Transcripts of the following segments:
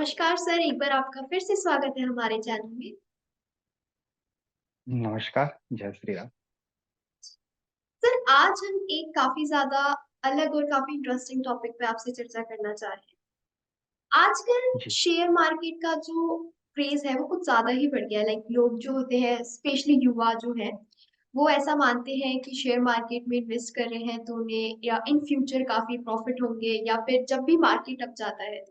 नमस्कार सर, एक बार आपका फिर से स्वागत है हमारे चैनल में। नमस्कार। जय श्री राम। सर, आज हम एक काफी ज्यादा अलग और काफी इंटरेस्टिंग टॉपिक पे आपसे चर्चा करना चाह रहे हैं। आजकल जी। शेयर मार्केट का जो क्रेज है वो कुछ ज्यादा ही बढ़ गया है। लाइक लोग जो होते हैं, स्पेशली युवा जो है, वो ऐसा मानते हैं कि शेयर मार्केट में इन्वेस्ट कर रहे हैं तो उन्हें या इन फ्यूचर काफी प्रॉफिट होंगे, या फिर जब भी मार्केट अप जाता है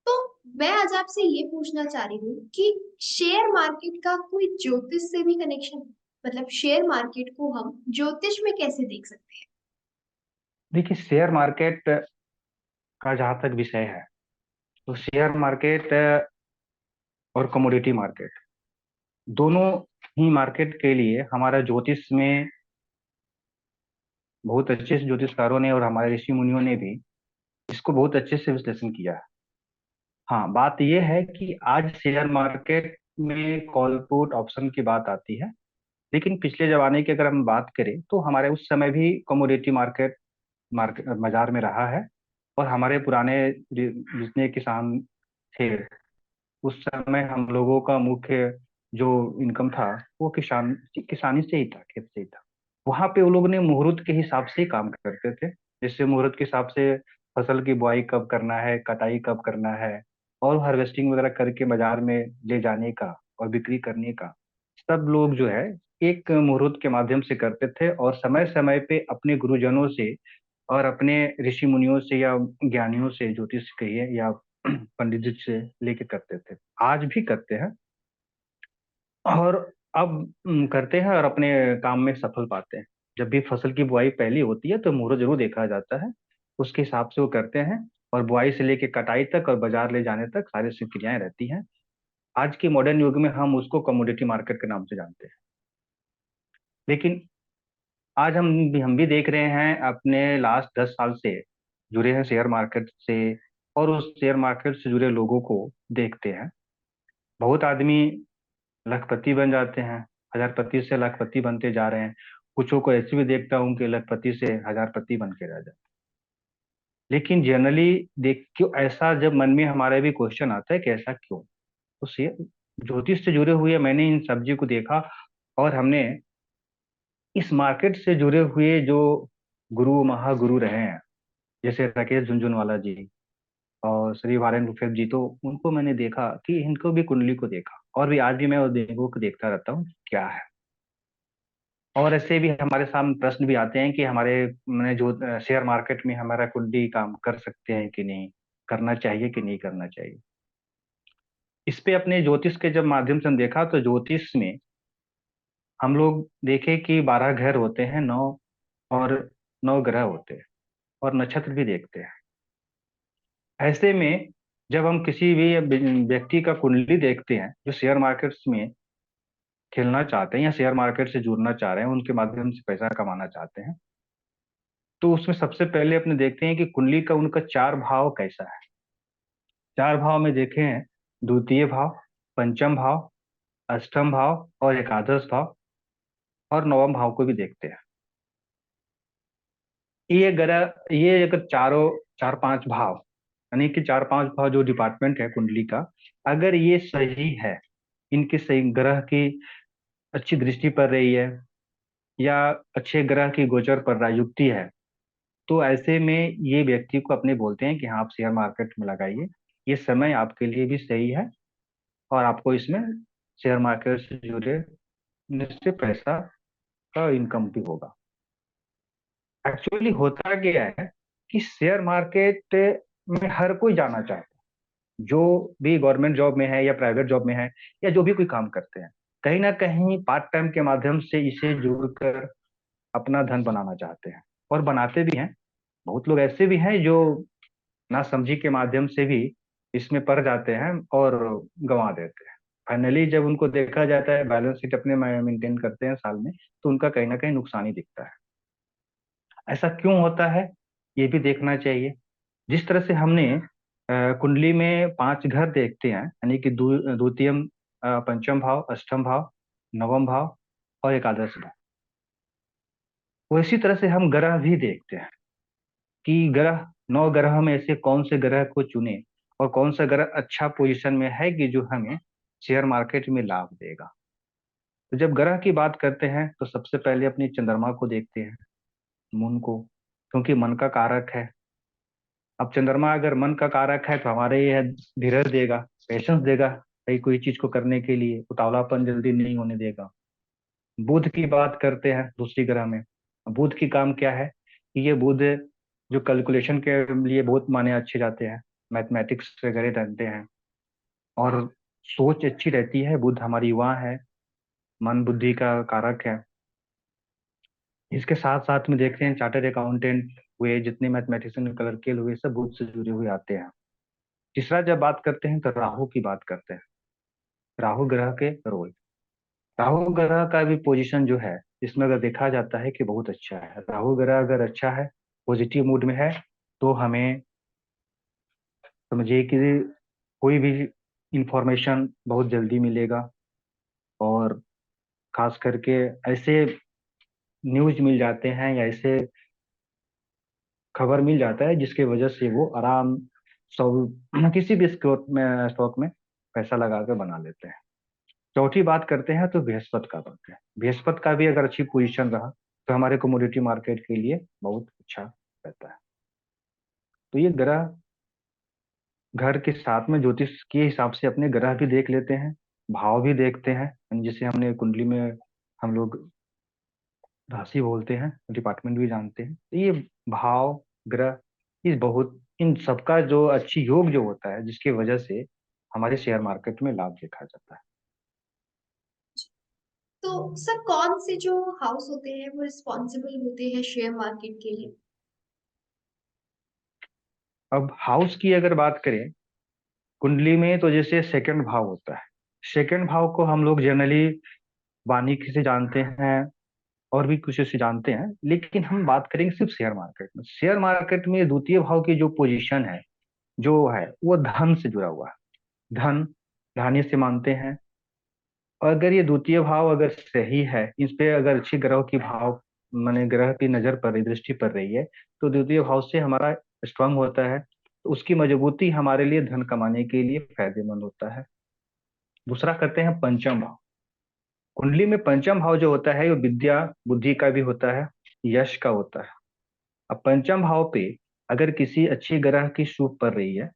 तो मैं आज आपसे ये पूछना चाह रही हूँ कि शेयर मार्केट का कोई ज्योतिष से भी कनेक्शन, मतलब शेयर मार्केट को हम ज्योतिष में कैसे देख सकते हैं? देखिए, शेयर मार्केट का जहाँ तक विषय है तो शेयर मार्केट और कमोडिटी मार्केट दोनों ही मार्केट के लिए हमारा ज्योतिष में बहुत अच्छे से ज्योतिषकारों ने और हमारे ऋषि मुनियों ने भी इसको बहुत अच्छे से विश्लेषण किया है। हाँ, बात यह है कि आज शेयर मार्केट में कॉल पुट ऑप्शन की बात आती है, लेकिन पिछले जमाने की अगर हम बात करें तो हमारे उस समय भी कमोडिटी मार्केट मार्केट बाजार में रहा है। और हमारे पुराने जितने किसान थे उस समय हम लोगों का मुख्य जो इनकम था वो किसानी से ही था, खेत से ही था। वहां पे वो लोग ने मुहूर्त के हिसाब से ही काम करते थे। जैसे मुहूर्त के हिसाब से फसल की बुआई कब करना है, कटाई कब करना है, और हार्वेस्टिंग वगैरह करके बाजार में ले जाने का और बिक्री करने का सब लोग जो है एक मुहूर्त के माध्यम से करते थे। और समय समय पे अपने गुरुजनों से और अपने ऋषि मुनियों से या ज्ञानियों से, ज्योतिष कहिए या पंडित जी से लेके करते थे। आज भी करते हैं और अब करते हैं और अपने काम में सफल पाते हैं। जब भी फसल की बुआई पहली होती है तो मुहूर्त जरूर देखा जाता है, उसके हिसाब से वो करते हैं। और बुआई से लेके कटाई तक और बाजार ले जाने तक सारी प्रक्रियाएं रहती हैं। आज के मॉडर्न युग में हम उसको कमोडिटी मार्केट के नाम से जानते हैं। लेकिन आज हम भी देख रहे हैं, अपने लास्ट 10 साल से जुड़े हैं शेयर मार्केट से, और उस शेयर मार्केट से जुड़े लोगों को देखते हैं। बहुत आदमी लखपति बन जाते हैं, हजारपति से लखपति बनते जा रहे हैं। कुछों को ऐसे भी देखता हूँ कि लखपति से हजारपति बन के रह जाते। लेकिन जनरली देख क्यों ऐसा, जब मन में हमारे भी क्वेश्चन आता है कि ऐसा क्यों, तो शेयर ज्योतिष से जुड़े हुए मैंने इन सब्जी को देखा। और हमने इस मार्केट से जुड़े हुए जो गुरु महागुरु रहे हैं, जैसे राकेश झुनझुनवाला जी और श्री वारेन बुफेट जी, तो उनको मैंने देखा कि इनको भी कुंडली को देखा, और भी आज भी मैं उन देवों को देखता रहता हूँ क्या है। और ऐसे भी हमारे सामने प्रश्न भी आते हैं कि हमारे मैंने जो शेयर मार्केट में हमारा कुंडली काम कर सकते हैं कि नहीं, करना चाहिए कि नहीं करना चाहिए। इस पे अपने ज्योतिष के जब माध्यम से हम देखा तो ज्योतिष में हम लोग देखे कि 12 घर होते हैं, नौ, और 9 ग्रह होते हैं, और नक्षत्र भी देखते हैं। ऐसे में जब हम किसी भी व्यक्ति का कुंडली देखते हैं जो शेयर मार्केट्स में खेलना चाहते हैं या शेयर मार्केट से जुड़ना चाह रहे हैं, उनके माध्यम से पैसा कमाना चाहते हैं, तो उसमें सबसे पहले अपने देखते हैं कि कुंडली का उनका 4 भाव कैसा है। 4 भाव में देखे हैं, द्वितीय भाव, पंचम भाव, अष्टम भाव और एकादश भाव, और नवम भाव को भी देखते हैं। ये अगर चारों 4-5 भाव, यानी कि 4-5 भाव जो डिपार्टमेंट है कुंडली का, अगर ये सही है, इनके सही ग्रह की अच्छी दृष्टि पड़ रही है या अच्छे ग्रह की गोचर पड़ रहा युक्ति है, तो ऐसे में ये व्यक्ति को अपने बोलते हैं कि हाँ, आप शेयर मार्केट में लगाइए, ये समय आपके लिए भी सही है, और आपको इसमें शेयर मार्केट से जुड़े से पैसा का इनकम भी होगा। एक्चुअली होता क्या है कि शेयर मार्केट में हर कोई जाना चाहता है, जो भी गवर्नमेंट जॉब में है या प्राइवेट जॉब में है, या जो भी कोई काम करते हैं, कहीं ना कहीं पार्ट टाइम के माध्यम से इसे जुड़कर अपना धन बनाना चाहते हैं, और बनाते भी हैं। बहुत लोग ऐसे भी हैं जो ना समझी के माध्यम से भी इसमें पड़ जाते हैं और गंवा देते हैं। फाइनली जब उनको देखा जाता है, बैलेंस शीट अपने मेंटेन करते हैं साल में, तो उनका कहीं ना कहीं नुकसान ही दिखता है। ऐसा क्यों होता है, ये भी देखना चाहिए। जिस तरह से हमने कुंडली में 5 घर देखते हैं, यानी कि द्वितीयम, पंचम भाव, अष्टम भाव, नवम भाव और एकादश भाव, उसी तरह से हम ग्रह भी देखते हैं कि ग्रह, 9 ग्रह में ऐसे कौन से ग्रह को चुने और कौन सा ग्रह अच्छा पोजीशन में है कि जो हमें शेयर मार्केट में लाभ देगा। तो जब ग्रह की बात करते हैं तो सबसे पहले अपनी चंद्रमा को देखते हैं, मून को, क्योंकि मन का कारक है। अब चंद्रमा अगर मन का कारक है तो हमारे यह धीरज देगा, पेशेंस देगा, कई कोई चीज को करने के लिए उतावलापन जल्दी नहीं होने देगा। बुध की बात करते हैं दूसरी ग्रह में। बुध की काम क्या है कि ये बुध जो कैलकुलेशन के लिए बहुत माने अच्छे जाते हैं, मैथमेटिक्स वगैरह जानते हैं, और सोच अच्छी रहती है। बुध हमारी युवा है, मन बुद्धि का कारक है। इसके साथ साथ में देखते हैं चार्टर्ड अकाउंटेंट हुए, जितने मैथमेटिशियन क्लर्कियल हुए, सब बुध से जुड़े हुए आते हैं। तीसरा जब बात करते हैं तो राहु की बात करते हैं, राहु ग्रह के रोल। राहु ग्रह का भी पोजीशन जो है इसमें अगर देखा जाता है कि बहुत अच्छा है। राहु ग्रह अगर अच्छा है, पॉजिटिव मूड में है, तो हमें समझिए कि कोई भी इंफॉर्मेशन बहुत जल्दी मिलेगा, और खास करके ऐसे न्यूज मिल जाते हैं या ऐसे खबर मिल जाता है जिसकी वजह से वो आराम सब किसी भी स्टॉक में पैसा लगा कर बना लेते हैं। चौथी बात करते हैं तो बृहस्पति का बात है। बृहस्पति का भी अगर अच्छी पोजीशन रहा तो हमारे कमोडिटी मार्केट के लिए बहुत अच्छा रहता है। तो ये ग्रह घर के साथ में ज्योतिष के हिसाब से अपने ग्रह भी देख लेते हैं, भाव भी देखते हैं, जिसे हमने कुंडली में हम लोग राशि बोलते हैं, डिपार्टमेंट भी जानते हैं। तो ये भाव, ग्रह, इस बहुत इन सबका जो अच्छी योग जो होता है जिसकी वजह से हमारे शेयर मार्केट में लाभ देखा जाता है। तो सर कौन से जो हाउस होते हैं वो रिस्पॉन्सिबल होते हैं शेयर मार्केट के लिए? अब हाउस की अगर बात करें कुंडली में, तो जैसे सेकंड भाव होता है। सेकंड भाव को हम लोग जनरली वानिकी से जानते हैं और भी कुछ से जानते हैं, लेकिन हम बात करेंगे सिर्फ शेयर मार्केट में। शेयर मार्केट में द्वितीय भाव की जो पोजीशन है, जो है वो धन से जुड़ा हुआ है। धन, धान्य से मानते हैं। और अगर ये द्वितीय भाव अगर सही है, इस पे अगर अच्छी ग्रह की भाव माने ग्रह की नजर पड़ रही, दृष्टि पड़ रही है, तो द्वितीय भाव से हमारा स्ट्रांग होता है, तो उसकी मजबूती हमारे लिए धन कमाने के लिए फायदेमंद होता है। दूसरा करते हैं पंचम भाव। कुंडली में पंचम भाव जो होता है वो विद्या बुद्धि का भी होता है, यश का होता है। अब पंचम भाव पे अगर किसी अच्छी ग्रह की शुभ पड़ रही है,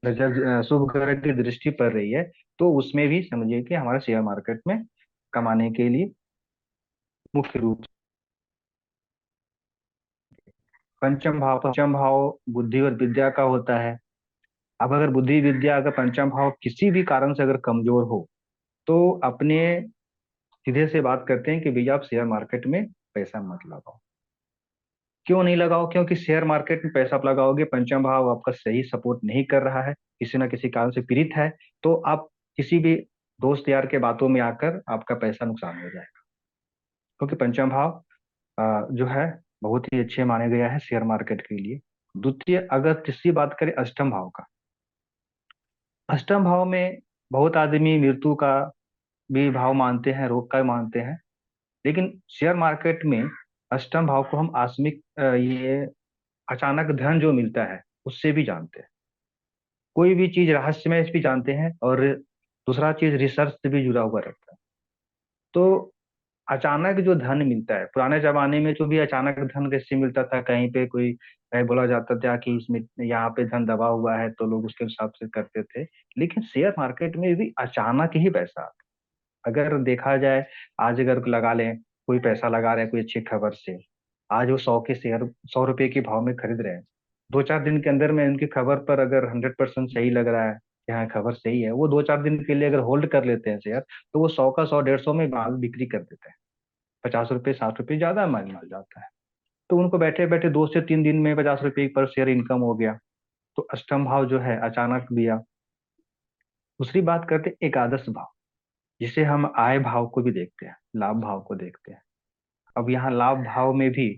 नजर शुभ ग्रह की दृष्टि पड़ रही है, तो उसमें भी समझिए कि हमारा शेयर मार्केट में कमाने के लिए मुख्य रूप से पंचम भाव बुद्धि और विद्या का होता है। अब अगर बुद्धि विद्या अगर पंचम भाव किसी भी कारण से अगर कमजोर हो, तो अपने सीधे से बात करते हैं कि भैया आप शेयर मार्केट में पैसा मत लगाओ। क्यों नहीं लगाओ? क्योंकि शेयर मार्केट में पैसा आप लगाओगे, पंचम भाव आपका सही सपोर्ट नहीं कर रहा है, किसी ना किसी कारण से पीड़ित है, तो आप किसी भी दोस्त यार के बातों में आकर आपका पैसा नुकसान हो जाएगा। क्योंकि पंचम भाव जो है बहुत ही अच्छे माने गया है शेयर मार्केट के लिए। द्वितीय, अगर तीसरी बात करें अष्टम भाव का, अष्टम भाव में बहुत आदमी मृत्यु का भी भाव मानते हैं, रोग का भी मानते हैं, लेकिन शेयर मार्केट में अष्टम भाव को हम आकस्मिक ये अचानक धन जो मिलता है उससे भी जानते हैं। कोई भी चीज रहस्यमय भी जानते हैं, और दूसरा चीज रिसर्च से भी जुड़ा हुआ रहता है। तो अचानक जो धन मिलता है, पुराने जमाने में जो भी अचानक धन कैसे मिलता था, कहीं पे कोई बोला जाता था कि इसमें यहाँ पे धन दबा हुआ है, तो लोग उसके हिसाब से करते थे। लेकिन शेयर मार्केट में भी अचानक ही पैसा आता है। अगर देखा जाए, आज अगर लगा लें, कोई पैसा लगा रहे हैं कोई अच्छी खबर से, आज वो 100 के शेयर 100 रुपए के भाव में खरीद रहे हैं, 2-4 दिन के अंदर में उनकी खबर पर अगर 100% सही लग रहा है कि हाँ खबर सही है, वो 2-4 दिन के लिए अगर होल्ड कर लेते हैं शेयर, तो वो 100 का 100 150 में माल बिक्री कर देते हैं। 50 रुपए 60 रुपए ज्यादा माल मिल जाता है। तो उनको बैठे बैठे 2 से 3 दिन में 50 रुपए पर शेयर इनकम हो गया। तो अष्टम भाव जो है अचानक दिया। दूसरी बात करते हैं एकादश भाव, जिसे हम आय भाव को भी देखते हैं, लाभ भाव को देखते हैं। अब यहाँ लाभ भाव में भी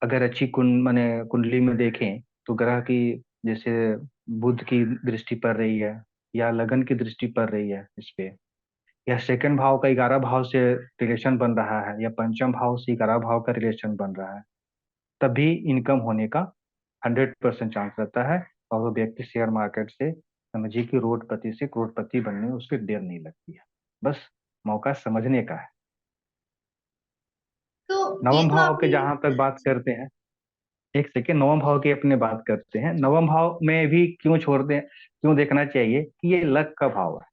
अगर अच्छी माने कुंडली में देखें, तो ग्रह की जैसे बुध की दृष्टि पड़ रही है, या लगन की दृष्टि पड़ रही है इस पे, या सेकंड भाव का 11 भाव से रिलेशन बन रहा है, या पंचम भाव से 11 भाव का रिलेशन बन रहा है, तभी इनकम होने का 100% चांस रहता है, और वो व्यक्ति शेयर मार्केट से समझिए कि रोडपति से करोड़पति बनने में उसकी देर नहीं लगती है, बस मौका समझने का है। तो ये नवम तो भाव के आपने। जहां तक बात करते हैं, एक सेकेंड, नवम भाव की अपने बात करते हैं। नवम भाव में भी क्यों छोड़ते हैं, क्यों देखना चाहिए कि ये लक का भाव है।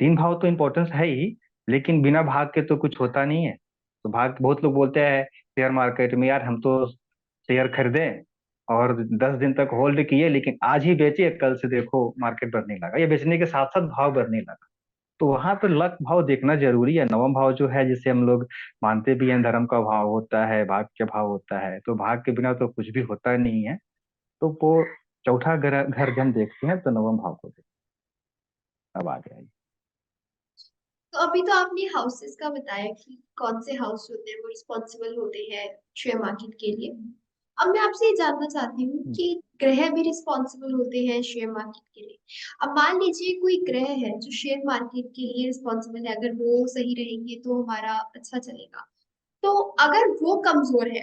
तीन भाव तो इम्पोर्टेंस है ही, लेकिन बिना भाग के तो कुछ होता नहीं है। तो भाग, बहुत लोग बोलते हैं शेयर मार्केट में, यार हम तो शेयर खरीदे और 10 दिन तक होल्ड किए, लेकिन आज ही बेचे, कल से देखो मार्केट बढ़ने लगा, ये बेचने के साथ साथ भाव बढ़ने लगा। तो वहां पर लक भाव देखना जरूरी है। नवम भाव जो है, जिसे हम लोग मानते भी हैं, धर्म का भाव होता है, भाग का भाव होता है, तो भाग के बिना तो कुछ भी होता नहीं है। तो वो चौथा घर घर जब हम देखते हैं तो नवम भाव को देखते हैं। अब आ गया ये। तो अभी तो आपने हाउसेस का बताया कि कौन से हाउस होते हैं वो रिस्पॉन्सिबल होते हैं शेयर मार्केट के लिए। अब मैं आपसे ये जानना चाहती हूँ कि ग्रह भी रिस्पॉन्सिबल होते हैं शेयर मार्केट के लिए। अब मान लीजिए कोई ग्रह है जो शेयर मार्केट के लिए रिस्पॉन्सिबल है, अगर वो सही रहेंगे तो हमारा अच्छा चलेगा। तो अगर वो कमजोर है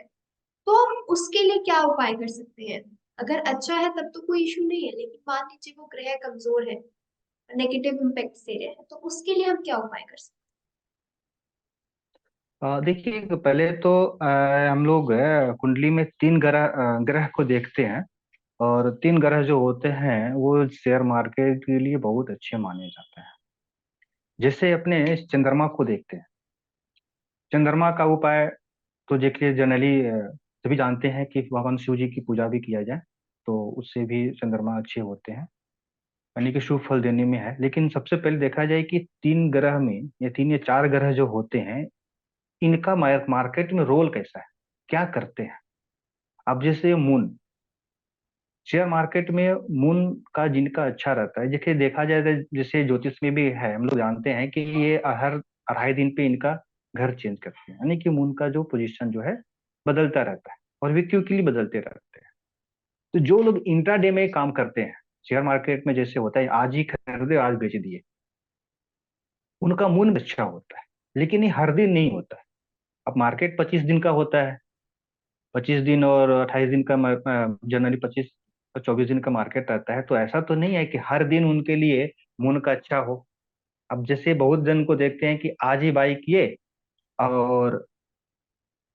तो हम उसके लिए क्या उपाय कर सकते हैं? अगर अच्छा है तब तो कोई इशू नहीं है, लेकिन मान लीजिए वो ग्रह कमजोर है, नेगेटिव इम्पैक्ट दे रहे हैं, तो उसके लिए हम क्या उपाय कर सकते देखिए, पहले तो हम लोग कुंडली में तीन ग्रह को देखते हैं। और तीन ग्रह जो होते हैं वो शेयर मार्केट के लिए बहुत अच्छे माने जाते हैं। जैसे अपने चंद्रमा को देखते हैं। चंद्रमा का उपाय तो देखिए, जनरली सभी जानते हैं कि भगवान शिव जी की पूजा भी किया जाए, तो उससे भी चंद्रमा अच्छे होते हैं, यानी कि शुभ फल देने में है। लेकिन सबसे पहले देखा जाए कि तीन ग्रह में, या तीन या चार ग्रह जो होते हैं, इनका मार्केट में रोल कैसा है, क्या करते हैं। अब जैसे मून, शेयर मार्केट में मून का जिनका अच्छा रहता है, जैसे देखा जाए तो जैसे ज्योतिष में भी है, हम लोग जानते हैं कि ये हर 2.5 दिन पे इनका घर चेंज करते हैं, यानी कि मून का जो पोजीशन जो है बदलता रहता है, और वीकली बदलते रहते हैं। तो जो लोग इंट्राडे में काम करते हैं, शेयर मार्केट में जैसे होता है आज ही खरीदे आज बेच दिए, उनका मून अच्छा होता है। लेकिन ये हर दिन नहीं होता है। अब मार्केट 25 दिन का होता है, 25 दिन और 28 दिन का, जनरली 25 और 24 दिन का मार्केट रहता है। तो ऐसा तो नहीं है कि हर दिन उनके लिए मून का अच्छा हो। अब जैसे बहुत जन को देखते हैं कि आज ही बाई किए, और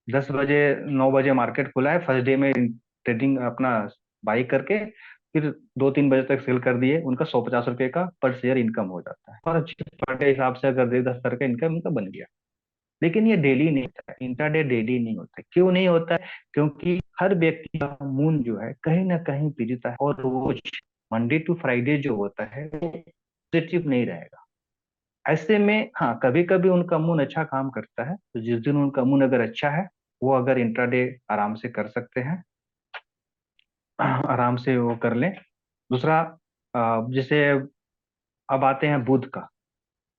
10 बजे 9 बजे मार्केट खुला है, फर्स्ट डे में ट्रेडिंग अपना बाई करके फिर 2-3 बजे तक सेल कर दिए, उनका 150 रुपये का पर शेयर इनकम हो जाता है, और अच्छे पर डे हिसाब से अगर 10 हजार का इनकम उनका बन गया। लेकिन ये डेली नहीं होता है, इंट्राडे डेली नहीं होता है। क्यों नहीं होता है? क्योंकि हर व्यक्ति का मून जो है कहीं ना कहीं पीड़ित है, और रोज मंडे टू फ्राइडे जो होता है वो पॉजिटिव नहीं रहेगा। ऐसे में हाँ, कभी कभी उनका मून अच्छा काम करता है, तो जिस दिन उनका मून अगर अच्छा है, वो अगर इंट्राडे आराम से कर सकते हैं, आराम से वो कर लें। दूसरा, जैसे अब आते हैं बुध का।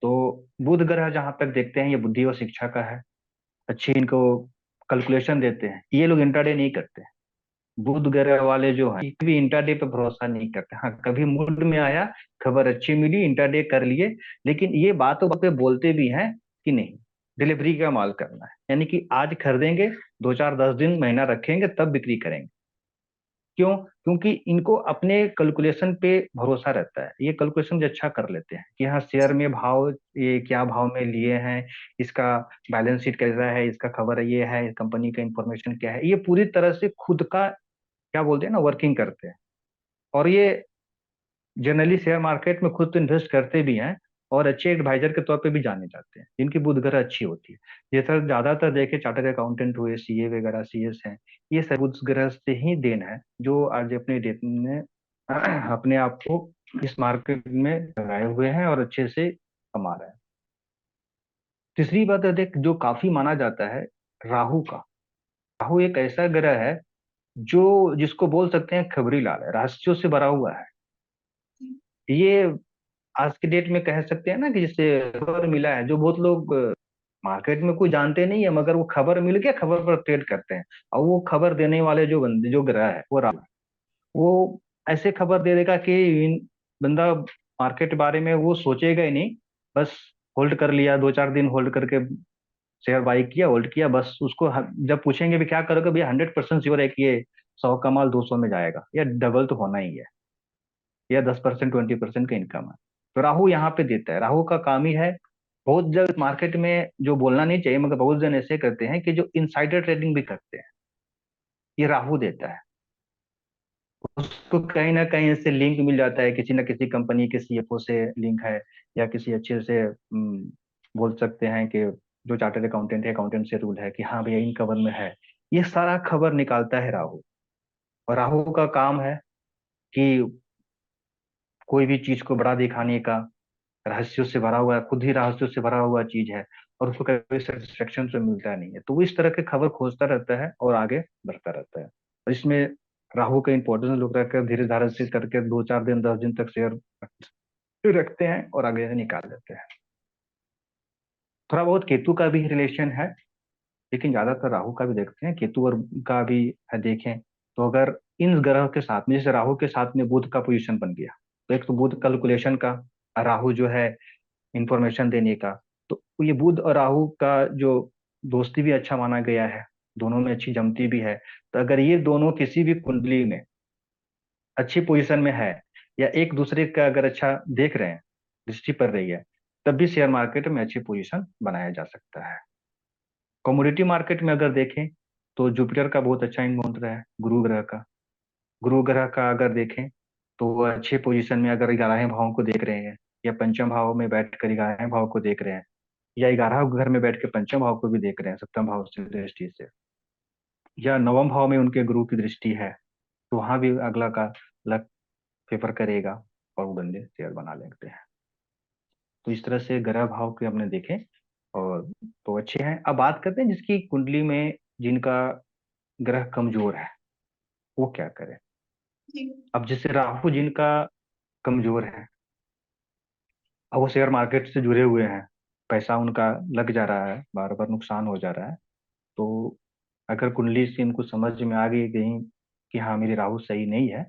तो बुध ग्रह जहां तक देखते हैं, ये बुद्धि और शिक्षा का है, अच्छी इनको कैलकुलेशन देते हैं। ये लोग इंट्राडे नहीं करते हैं। बुध ग्रह वाले जो हैं भी इंट्राडे पे भरोसा नहीं करते। हाँ, कभी मूड में आया, खबर अच्छी मिली, इंट्राडे कर लिए। लेकिन ये बातों पे बोलते भी हैं कि नहीं, डिलीवरी का माल करना है, यानी कि आज खरीदेंगे, 2 4 10 दिन महीना रखेंगे तब बिक्री करेंगे। क्यों? क्योंकि इनको अपने कैलकुलेशन पे भरोसा रहता है। ये कैलकुलेशन अच्छा कर लेते हैं कि हाँ, शेयर में भाव, ये क्या भाव में लिए हैं, इसका बैलेंस शीट कैसा है, इसका खबर ये है, कंपनी का इंफॉर्मेशन क्या है, ये पूरी तरह से खुद का क्या बोलते हैं ना, वर्किंग करते हैं। और ये जनरली शेयर मार्केट में खुद तो इन्वेस्ट करते भी हैं, और अच्छे एडवाइजर के तौर पे भी जाने जाते हैं, जिनकी बुद्ध ग्रह अच्छी होती है। जैसा ज्यादातर देखे, चार्टर्ड अकाउंटेंट हुए, सीए वगैरह, सीएस हैं, ये सब बुध ग्रह से ही देन है, जो आज अपने डेट में अपने आप को इस मार्केट में लगाए हुए हैं और अच्छे से कमा रहे हैं। तीसरी बात है, देख, जो काफी माना जाता है, राहु का। राहु एक ऐसा ग्रह है जो, जिसको बोल सकते हैं खबरी लाल है, रहस्यों से भरा हुआ है। हैं? ये आज के डेट में कह सकते हैं ना कि जिससे खबर मिला है, जो बहुत लोग मार्केट में कोई जानते नहीं है, मगर वो खबर मिल गया, खबर पर ट्रेड करते हैं। और वो खबर देने वाले जो बंदे, जो ग्रह है, वो राहु है। वो ऐसे खबर दे देगा कि बंदा मार्केट के बारे में वो सोचेगा ही नहीं, बस होल्ड कर लिया, 2 4 दिन होल्ड करके शेयर बाई किया, होल्ड किया, बस उसको जब पूछेंगे भी क्या करोगे भैया, 100% श्योर है कि ये 100 का माल 200 में जाएगा, या डबल तो होना ही है। या 10% 20% का इनकम है। तो राहु यहाँ पे देता है। राहु का काम ही है, बहुत जगह मार्केट में जो बोलना नहीं चाहिए मगर बहुत जन ऐसे करते हैं कि जो इनसाइडर ट्रेडिंग भी करते हैं, ये राहु देता है। उसको कहीं ना कहीं से लिंक मिल जाता है, किसी न किसी कंपनी के सीएफओ से लिंक है, या किसी अच्छे से बोल सकते हैं कि जो चार्टर्ड अकाउंटेंट है, अकाउंटेंट से रूल है कि हाँ भैया इन खबर में है। ये सारा खबर निकालता है राहु। और राहु का काम है कि कोई भी चीज को बड़ा दिखाने का, रहस्यों से भरा हुआ है, खुद ही रहस्यों से भरा हुआ चीज है, और उसको कभी सेटिस्फेक्शन तो मिलता नहीं है, तो वो इस तरह की खबर खोजता रहता है और आगे बढ़ता रहता है। और इसमें राहु का इंपॉर्टेंस लोग रखकर धीरे धारे से करके 2 4 दिन 10 दिन तक शेयर रखते हैं और आगे से निकाल देते हैं। थोड़ा बहुत केतु का भी रिलेशन है, लेकिन ज्यादातर राहु का भी देखते हैं, केतु और का भी है देखें तो। अगर इन ग्रह के साथ में, जैसे राहु के साथ में बुध का पोजीशन बन गया, तो एक तो बुध कैलकुलेशन का, राहु जो है इंफॉर्मेशन देने का। तो ये बुध और राहु का जो दोस्ती भी अच्छा माना गया है, दोनों में अच्छी जमती भी है। तो अगर ये दोनों किसी भी कुंडली में अच्छी पोजीशन में है, या एक दूसरे का अगर अच्छा देख रहे हैं, दृष्टि पड़ रही है, तब भी शेयर मार्केट में अच्छी पोजीशन बनाया जा सकता है। कमोडिटी मार्केट में अगर देखें तो जुपिटर का बहुत अच्छा इन्वॉल्व रहा है, गुरु ग्रह का। गुरु ग्रह का अगर देखें तो वो अच्छे पोजीशन में अगर 11वें भाव को देख रहे हैं, या पंचम भाव में बैठकर 11वें भाव को देख रहे हैं, या 11 घर में बैठ के पंचम भाव को भी देख रहे हैं सप्तम भाव से दृष्टि से, या नवम भाव में उनके गुरु की दृष्टि है, तो वहां भी अगला का लक फेवर करेगा और वो बंदे शेयर बना लेते हैं। तो इस तरह से ग्रह भाव के हमने देखे, और तो अच्छे हैं। अब बात करते हैं जिसकी कुंडली में जिनका ग्रह कमजोर है, वो क्या करे। जी। अब जैसे राहु जिनका कमजोर है, अब वो शेयर मार्केट से जुड़े हुए हैं, पैसा उनका लग जा रहा है, बार बार नुकसान हो जा रहा है, तो अगर कुंडली से इनको समझ में आ गई कि हाँ मेरी राहु सही नहीं है,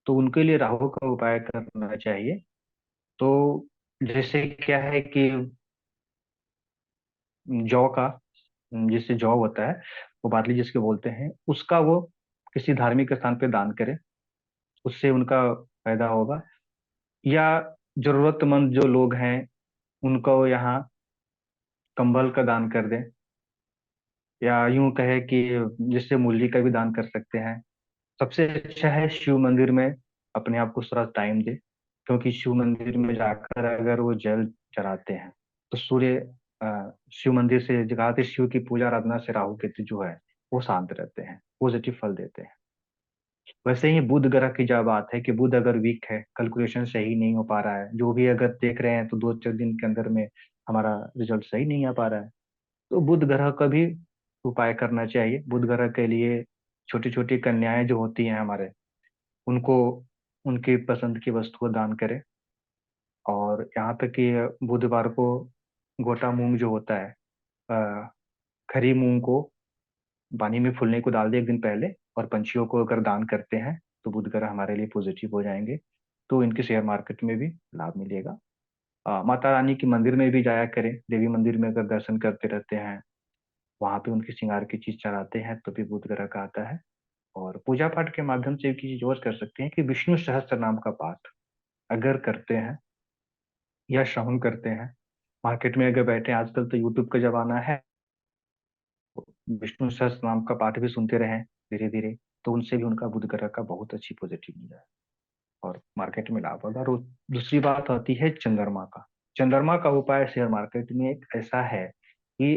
तो उनके लिए राहु का उपाय करना चाहिए। तो जैसे क्या है कि जौ का, जिससे जौ होता है, वो बाटली जिसके बोलते हैं, उसका वो किसी धार्मिक स्थान पे दान करे, उससे उनका फायदा होगा। या जरूरतमंद जो लोग हैं उनको यहाँ कंबल का दान कर दें, या यूं कहे कि जिससे मूली का भी दान कर सकते हैं। सबसे अच्छा है शिव मंदिर में अपने आप को थोड़ा टाइम दे, क्योंकि शिव मंदिर में जाकर अगर वो जल चढ़ाते हैं तो सूर्य, शिव मंदिर से जगाते शिव की पूजा आराधना से राहु केतु जो है वो शांत रहते हैं, पॉजिटिव फल देते हैं। वैसे ही बुध ग्रह की जब बात है कि बुध अगर वीक है, कैलकुलेशन सही नहीं हो पा रहा है, जो भी अगर देख रहे हैं तो 2 4 दिन के अंदर में हमारा रिजल्ट सही नहीं आ पा रहा है, तो बुध ग्रह का भी उपाय करना चाहिए। बुध ग्रह के लिए छोटी छोटी कन्याएं जो होती हैं हमारे, उनको उनकी पसंद की वस्तु को दान करें। और यहाँ तक कि बुधवार को गोटा मूंग जो होता है, अ, खरी मूंग को पानी में फूलने को डाल दे एक दिन पहले, और पंछियों को अगर दान करते हैं, तो बुध ग्रह हमारे लिए पॉजिटिव हो जाएंगे, तो इनके शेयर मार्केट में भी लाभ मिलेगा। माता रानी के मंदिर में भी जाया करें, देवी मंदिर में अगर दर्शन करते रहते हैं, वहां पे उनकी श्रृंगार की चीज चढ़ाते हैं, तो भी बुध ग्रह का आता है। और पूजा पाठ के माध्यम से एक चीज और कर सकते हैं कि विष्णु सहस्त्र नाम का पाठ अगर करते हैं या श्रवण करते हैं, मार्केट में अगर बैठे, आजकल तो यूट्यूब का जमाना है, विष्णु सहस्त्र नाम का पाठ भी सुनते रहें धीरे धीरे, तो उनसे भी उनका बुध ग्रह का बहुत अच्छी पॉजिटिव मिला है और मार्केट में लाभ होगा। और दूसरी बात आती है चंद्रमा का। चंद्रमा का उपाय शेयर मार्केट में एक ऐसा है कि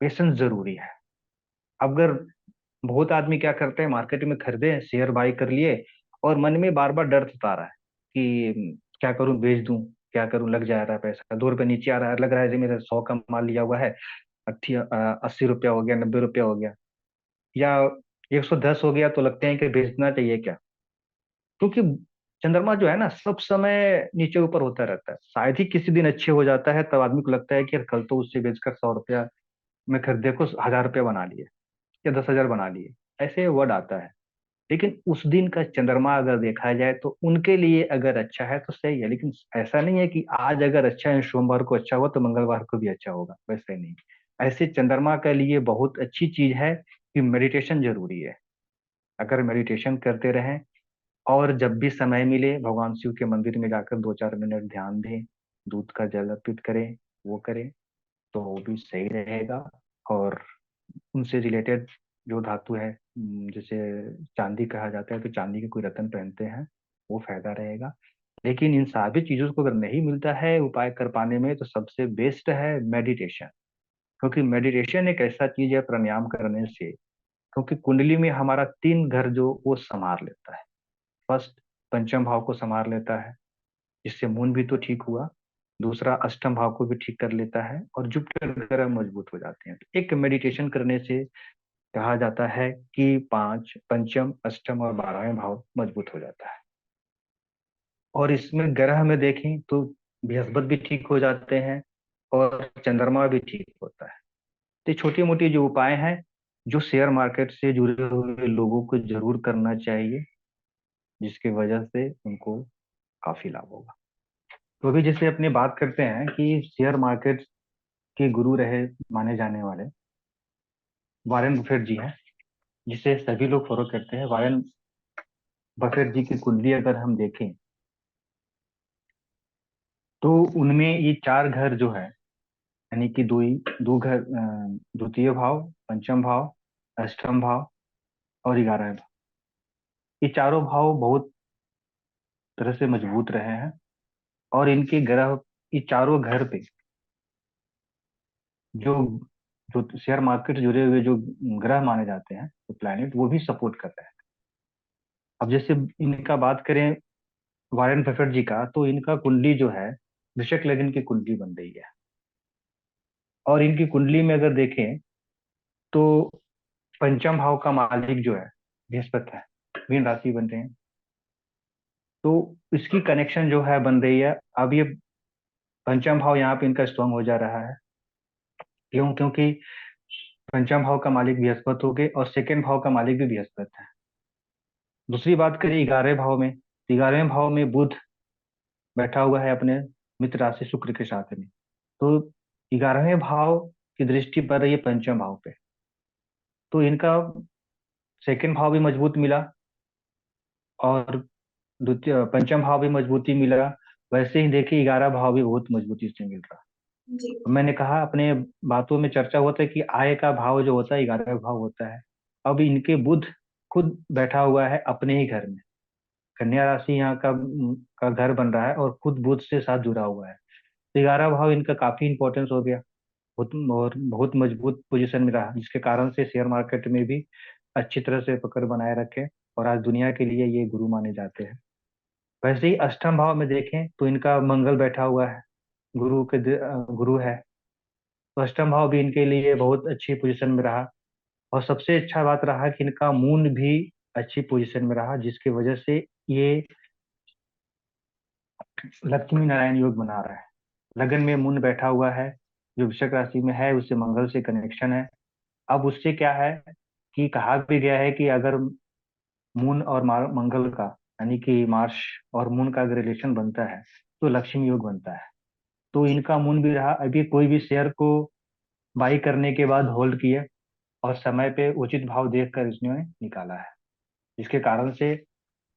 पेशेंस जरूरी है। अगर बहुत आदमी क्या करते हैं, मार्केट में खरीदे, शेयर बाई कर लिए, और मन में बार बार डर सता रहा है कि क्या करूं, बेच दूं, क्या करूं, लग जा रहा है पैसा, 2 रुपए नीचे आ रहा है, लग रहा है जी मेरा 100 का माल लिया हुआ है, 80 रुपया हो गया, 90 रुपया हो गया, या 110 हो गया, तो लगते हैं कि बेचना चाहिए क्या। क्योंकि चंद्रमा जो है ना, सब समय नीचे ऊपर होता रहता है, शायद ही किसी दिन अच्छे हो जाता है, तब आदमी को लगता है कि यार कल तो उससे बेचकर 100 रुपया में खरीद, देखो 1000 रुपया बना लिए या 10,000 बना लिए, ऐसे वर्ड आता है। लेकिन उस दिन का चंद्रमा अगर देखा जाए तो उनके लिए अगर अच्छा है तो सही है, लेकिन ऐसा नहीं है कि आज अगर अच्छा है, सोमवार को अच्छा हुआ तो मंगलवार को भी अच्छा होगा, वैसे नहीं। ऐसे चंद्रमा के लिए बहुत अच्छी चीज है कि मेडिटेशन जरूरी है। अगर मेडिटेशन करते रहें और जब भी समय मिले भगवान शिव के मंदिर में जाकर 2-4 मिनट ध्यान दें, दूध का जल अर्पित करें, वो करें, तो वो भी सही रहेगा। और उनसे रिलेटेड जो धातु है, जैसे चांदी कहा जाता है, तो चांदी के कोई रत्न पहनते हैं, वो फायदा रहेगा। लेकिन इन सभी चीजों को अगर नहीं मिलता है उपाय कर पाने में, तो सबसे बेस्ट है मेडिटेशन। क्योंकि मेडिटेशन एक ऐसा चीज है प्राणायाम करने से, क्योंकि कुंडली में हमारा 3 घर जो वो संभाल लेता है। फर्स्ट, पंचम भाव को संभाल लेता है, जिससे मून भी तो ठीक हुआ। दूसरा, अष्टम भाव को भी ठीक कर लेता है, और जुपिटर ग्रह मजबूत हो जाते हैं। तो एक मेडिटेशन करने से कहा जाता है कि पांच, पंचम, अष्टम और 12वें भाव मजबूत हो जाता है। और इसमें ग्रह में देखें तो बृहस्पति भी ठीक हो जाते हैं, और चंद्रमा भी ठीक होता है। तो छोटी मोटी जो उपाय हैं, जो शेयर मार्केट से जुड़े हुए लोगों को जरूर करना चाहिए, जिसकी वजह से उनको काफी लाभ होगा। तो अभी जैसे अपनी बात करते हैं कि शेयर मार्केट के गुरु रहे माने जाने वाले वॉरेन बफेट जी हैं, जिसे सभी लोग फॉलो करते हैं। वॉरेन बफेट जी की कुंडली अगर हम देखें, तो उनमें ये 4 घर जो है, यानी कि दो घर, द्वितीय भाव, पंचम भाव, अष्टम भाव और 11वें भाव, ये चारों भाव बहुत तरह से मजबूत रहे हैं। और इनके ग्रह, ये चारों घर पे जो जो शेयर मार्केट से जुड़े हुए जो ग्रह माने जाते हैं, तो प्लैनेट, वो भी सपोर्ट कर रहे हैं। अब जैसे इनका बात करें वॉरेन बफेट जी का, तो इनका कुंडली जो है वृश्चिक लग्न की कुंडली बन रही है। और इनकी कुंडली में अगर देखें, तो पंचम भाव का मालिक जो है बृहस्पति है, मीन राशि बन रहे हैं। तो इसकी कनेक्शन जो है बन रही है। अब ये पंचम भाव यहाँ पे इनका स्ट्रांग हो जा रहा है। क्यों? क्योंकि पंचम भाव का मालिक बृहस्पति हो गए, और सेकेंड भाव का मालिक भी बृहस्पति है। दूसरी बात करें 11वें भाव में, 11वें भाव में बुध बैठा हुआ है अपने मित्र राशि शुक्र के साथ में। तो 11वें भाव की दृष्टि पड़ रही है पंचम भाव पे, तो इनका सेकेंड भाव भी मजबूत मिला, और द्वितीय पंचम भाव भी मजबूती मिला। वैसे ही देखिए 11 भाव भी बहुत मजबूती से मिल रहा। जी। मैंने कहा अपने बातों में चर्चा होता है कि आय का भाव जो होता है 11वां भाव होता है। अब इनके बुध खुद बैठा हुआ है अपने ही घर में, कन्या राशि यहाँ का घर बन रहा है, और खुद बुध से साथ जुड़ा हुआ है। तो 11वां भाव इनका काफी इंपॉर्टेंस हो गया, बहुत, और बहुत मजबूत पोजीशन में रहा, जिसके कारण से शेयर मार्केट में भी अच्छी तरह से पकड़ बनाए रखे, और आज दुनिया के लिए ये गुरु माने जाते हैं। वैसे ही अष्टम भाव में देखें तो इनका मंगल बैठा हुआ है, गुरु है। तो अष्टम भाव भी इनके लिए बहुत अच्छी पोजीशन में रहा। और सबसे अच्छा बात रहा कि इनका मून भी अच्छी पोजीशन में रहा, जिसकी वजह से ये लक्ष्मी नारायण योग बना रहा है। लगन में मून बैठा हुआ है, जो वृश्चिक राशि में है, उससे मंगल से कनेक्शन है। अब उससे क्या है कि कहा भी गया है कि अगर मून और मंगल का, यानी कि मार्स और मून का अगर रिलेशन बनता है, तो लक्ष्मी योग बनता है। तो इनका मून भी रहा। अभी कोई भी शेयर को बाई करने के बाद होल्ड किए, और समय पे उचित भाव देखकर इसने निकाला है, जिसके कारण से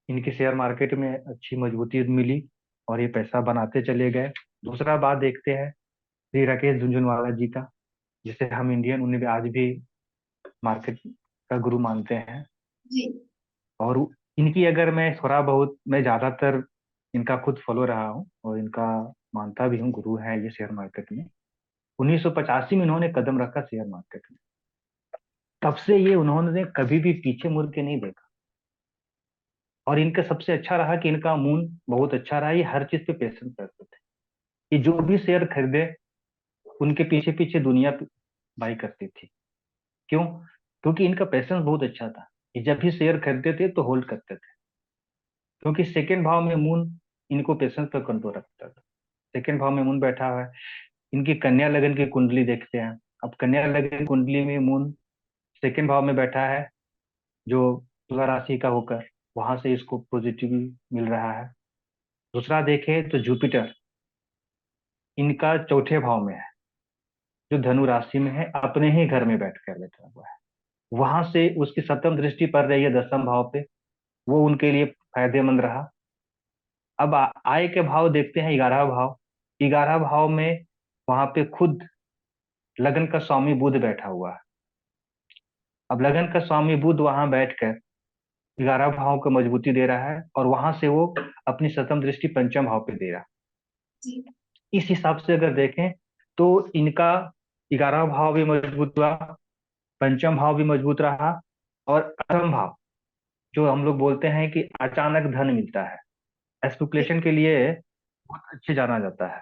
इनके शेयर मार्केट में अच्छी मजबूती मिली, और ये पैसा बनाते चले गए। दूसरा बात देखते हैं श्री राकेश झुनझुनवाला जी का, जिसे हम इंडियन, उन्हें भी आज भी मार्केट का गुरु मानते हैं। जी। और इनकी अगर मैं ज्यादातर इनका खुद फॉलो रहा हूँ, और इनका मानता भी हूँ, गुरु है ये शेयर मार्केट में। 1985 में इन्होंने कदम रखा शेयर मार्केट में, तब से ये उन्होंने कभी भी पीछे मुड़ के नहीं देखा। और इनका सबसे अच्छा रहा कि इनका मून बहुत अच्छा रहा, ये हर चीज पे पेशेंस करते थे। ये जो भी शेयर खरीदे, उनके पीछे पीछे दुनिया बाई करती थी। क्यों? क्योंकि इनका पैसेंस बहुत अच्छा था। ये जब भी शेयर खरीदते थे तो होल्ड करते थे, क्योंकि सेकेंड भाव में मून इनको पेशेंस पर कंट्रोल रखता था। सेकेंड भाव में मून बैठा हुआ है। इनकी कन्या लगन की कुंडली देखते हैं। अब कन्या लगन कुंडली में मून सेकेंड भाव में बैठा है, जो तुला राशि का होकर, वहां से इसको पॉजिटिव मिल रहा है। दूसरा देखें तो जुपिटर इनका चौथे भाव में है, जो धनु राशि में है, अपने ही घर में बैठ कर बैठा हुआ है। वहां से उसकी सप्तम दृष्टि पड़ रही है 10वें भाव पे, वो उनके लिए फायदेमंद रहा। अब आय के भाव देखते हैं, 11 भाव। 11 भाव में वहां पे खुद लगन का स्वामी बुध बैठा हुआ है। अब लगन का स्वामी बुध वहां बैठकर 11 भाव को मजबूती दे रहा है, और वहां से वो अपनी सप्तम दृष्टि पंचम भाव पे दे रहा है। जी। इस हिसाब से अगर देखें तो इनका 11 भाव भी मजबूत हुआ, पंचम भाव भी मजबूत रहा, और अष्टम भाव, जो हम लोग बोलते हैं कि अचानक धन मिलता है, स्पेकुलेशन के लिए बहुत अच्छे जाना जाता है।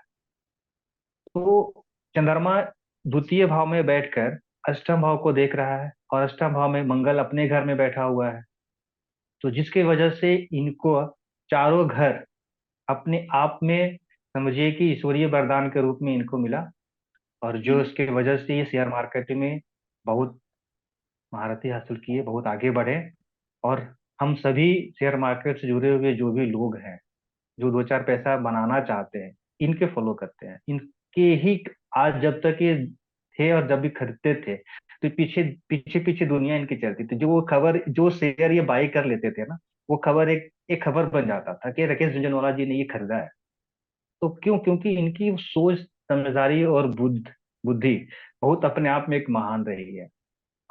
तो चंद्रमा द्वितीय भाव में बैठकर अष्टम भाव को देख रहा है, और अष्टम भाव में मंगल अपने घर में बैठा हुआ है। तो जिसकी वजह से इनको चारों घर अपने आप में, समझिए कि ईश्वरीय वरदान के रूप में इनको मिला, और जो जी। इसके वजह से ये शेयर मार्केट में बहुत महारती हासिल किए, बहुत आगे बढ़े। और हम सभी शेयर मार्केट से जुड़े हुए जो भी लोग हैं, जो दो चार पैसा बनाना चाहते हैं, इनके फॉलो करते हैं, इनके ही आज जब तक ये थे और जब भी खरीदते थे, तो पीछे पीछे पीछे दुनिया इनकी चलती थी। जो वो खबर, जो शेयर ये बाई कर लेते थे ना, वो खबर एक खबर बन जाता था कि राकेश झुनझुनवाला जी ने ये खरीदा है। तो क्यों? क्योंकि इनकी सोच, समझदारी और बुद्धि बहुत अपने आप में एक महान रही है।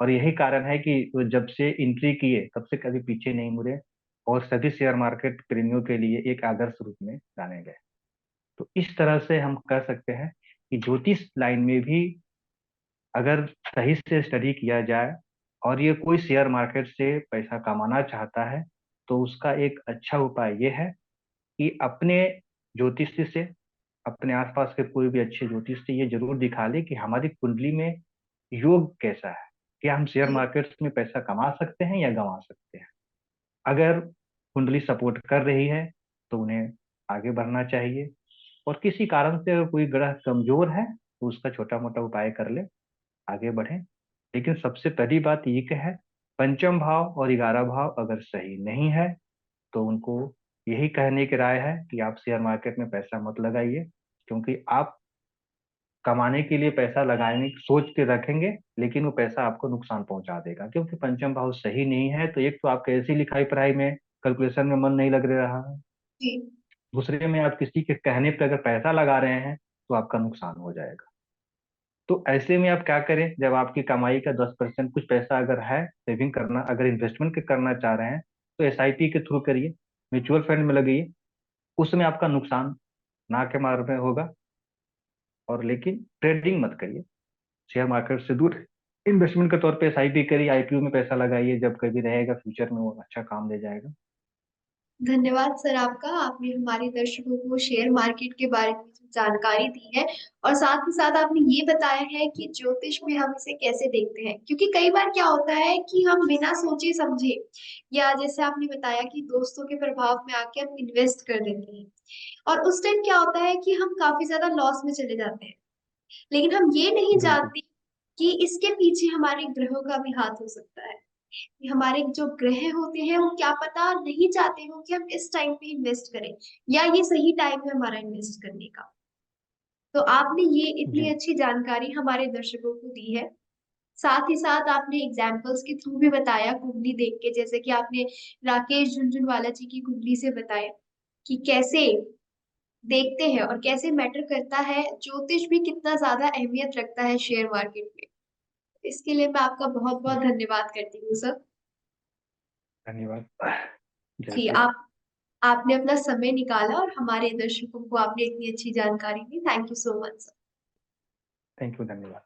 और यही कारण है कि वो जब से एंट्री किए तब से कभी पीछे नहीं मुड़े, और सभी शेयर मार्केट प्रेमियों के लिए एक आदर्श रूप में जाने गए। तो इस तरह से हम कह सकते हैं कि ज्योतिष लाइन में भी अगर सही से स्टडी किया जाए, और ये कोई शेयर मार्केट से पैसा कमाना चाहता है, तो उसका एक अच्छा उपाय ये है कि अपने ज्योतिष से, अपने आसपास के कोई भी अच्छे ज्योतिष से ये जरूर दिखा ले कि हमारी कुंडली में योग कैसा है, क्या हम शेयर जी। मार्केट में पैसा कमा सकते हैं या गंवा सकते हैं। अगर कुंडली सपोर्ट कर रही है तो उन्हें आगे बढ़ना चाहिए, और किसी कारण से अगर कोई ग्रह कमजोर है तो उसका छोटा मोटा उपाय कर ले, आगे बढ़े। लेकिन सबसे पहली बात ये कि है, पंचम भाव और 11 भाव अगर सही नहीं है तो उनको यही कहने की राय है कि आप शेयर मार्केट में पैसा मत लगाइए, क्योंकि आप कमाने के लिए पैसा लगाने की सोच के रखेंगे, लेकिन वो पैसा आपको नुकसान पहुंचा देगा, क्योंकि पंचम भाव सही नहीं है। तो एक तो आपके ऐसी लिखाई पढ़ाई में, कैलकुलेशन में मन नहीं लग रहा है, जी। दूसरे में आप किसी के कहने पर अगर पैसा लगा रहे हैं तो आपका नुकसान हो जाएगा। तो ऐसे में आप क्या करें, जब आपकी कमाई का 10% कुछ पैसा अगर है सेविंग करना, अगर इन्वेस्टमेंट के करना चाह रहे हैं, तो एसआईपी के थ्रू करिए, म्यूचुअल फंड में लगाइए। उसमें आपका नुकसान ना के मार में होगा, और लेकिन ट्रेडिंग मत करिए, शेयर मार्केट से दूर। इन्वेस्टमेंट के तौर पे एसआईपी करिए, आईपीओ में पैसा लगाइए, जब कभी रहेगा फ्यूचर में वो अच्छा काम दे जाएगा। धन्यवाद सर आपका। आपने हमारे दर्शकों को शेयर मार्केट के बारे में जो जानकारी दी है, और साथ ही साथ आपने ये बताया है कि ज्योतिष में हम इसे कैसे देखते हैं, क्योंकि कई बार क्या होता है कि हम बिना सोचे समझे, या जैसे आपने बताया कि दोस्तों के प्रभाव में आके हम इन्वेस्ट कर देते हैं, और उस टाइम क्या होता है कि हम काफी ज्यादा लॉस में चले जाते हैं। लेकिन हम ये नहीं बिल्कुल। जानते कि इसके पीछे हमारे ग्रहों का भी हाथ हो सकता है, कि हमारे जो ग्रह होते हैं वो क्या पता नहीं चाहते हो कि हम इस टाइम पे इन्वेस्ट करें, या ये सही टाइम है हमारा इन्वेस्ट करने का। तो आपने ये इतनी जी। अच्छी जानकारी हमारे दर्शकों को दी है। साथ ही साथ आपने एग्जाम्पल्स के थ्रू भी बताया कुंडली देख के, जैसे कि आपने राकेश झुनझुनवाला जी की कुंडली से बताया कि कैसे देखते हैं और कैसे मैटर करता है, ज्योतिष भी कितना ज्यादा अहमियत रखता है शेयर मार्केट में। इसके लिए मैं आपका बहुत बहुत जी। धन्यवाद करती हूँ सर। धन्यवाद। जय जी, श्री राम। आपने अपना समय निकाला और हमारे दर्शकों को आपने इतनी अच्छी जानकारी दी। Thank you so much sir. Thank you, धन्यवाद।